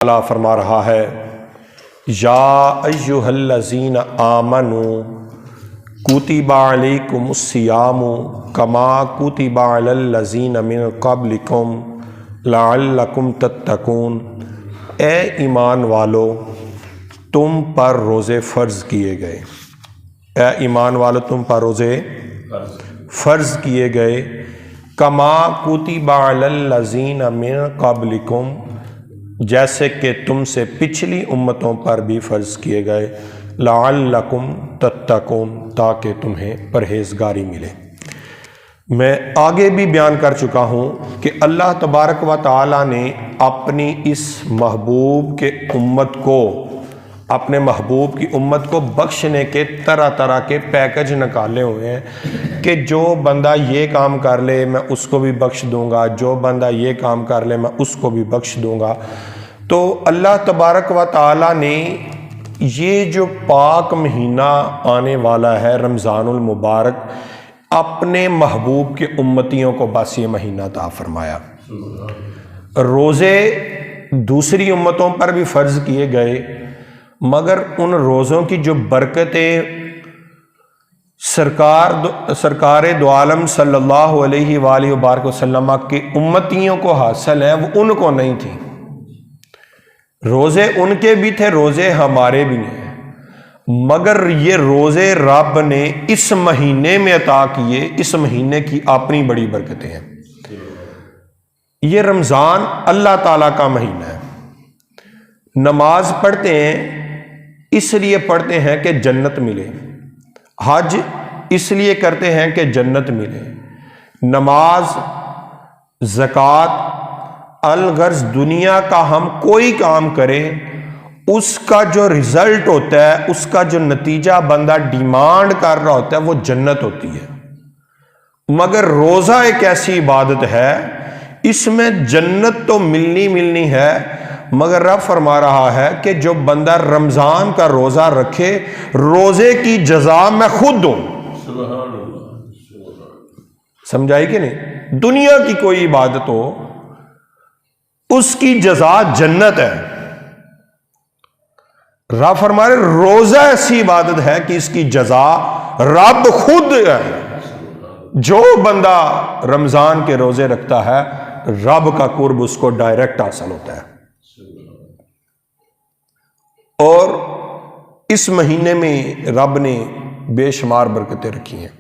اللہ فرما رہا ہے یا ایھا الذین آمنوا کتب علیکم الصیام کما کتب علی الذین من قبلکم لعلکم تتقون، اے ایمان والو تم پر روزے فرض کیے گئے، اے ایمان والو تم پر روزے فرض کیے گئے، کما کتب علی الذین من قبلکم، جیسے کہ تم سے پچھلی امتوں پر بھی فرض کیے گئے، لعلکم تتقون، تاکہ تمہیں پرہیزگاری ملے۔ میں آگے بھی بیان کر چکا ہوں کہ اللہ تبارک و تعالیٰ نے اپنی اس محبوب کے امت کو، اپنے محبوب کی امت کو بخشنے کے طرح طرح کے پیکج نکالے ہوئے ہیں کہ جو بندہ یہ کام کر لے میں اس کو بھی بخش دوں گا، جو بندہ یہ کام کر لے میں اس کو بھی بخش دوں گا۔ تو اللہ تبارک و تعالیٰ نے یہ جو پاک مہینہ آنے والا ہے رمضان المبارک، اپنے محبوب کے امتیوں کو بس یہ مہینہ عطا فرمایا۔ روزے دوسری امتوں پر بھی فرض کیے گئے، مگر ان روزوں کی جو برکتیں سرکار دو عالم صلی اللہ علیہ وآلہ وبارک وسلم کے امتیوں کو حاصل ہیں، وہ ان کو نہیں تھی۔ روزے ان کے بھی تھے، روزے ہمارے بھی ہیں، مگر یہ روزے رب نے اس مہینے میں عطا کیے، اس مہینے کی اپنی بڑی برکتیں ہیں۔ یہ رمضان اللہ تعالیٰ کا مہینہ ہے۔ نماز پڑھتے ہیں اس لیے پڑھتے ہیں کہ جنت ملے، حج اس لیے کرتے ہیں کہ جنت ملے، نماز، زکوٰۃ، الغرض دنیا کا ہم کوئی کام کریں اس کا جو رزلٹ ہوتا ہے، اس کا جو نتیجہ بندہ ڈیمانڈ کر رہا ہوتا ہے وہ جنت ہوتی ہے۔ مگر روزہ ایک ایسی عبادت ہے اس میں جنت تو ملنی ہے، مگر رب فرما رہا ہے کہ جو بندہ رمضان کا روزہ رکھے، روزے کی جزا میں خود دوں۔ سمجھائی کہ نہیں؟ دنیا کی کوئی عبادت ہو اس کی جزا جنت ہے۔ رب فرما رہے روزہ ایسی عبادت ہے کہ اس کی جزا رب خود ہے۔ جو بندہ رمضان کے روزے رکھتا ہے رب کا قرب اس کو ڈائریکٹ حاصل ہوتا ہے۔ اور اس مہینے میں رب نے بے شمار برکتیں رکھی ہیں۔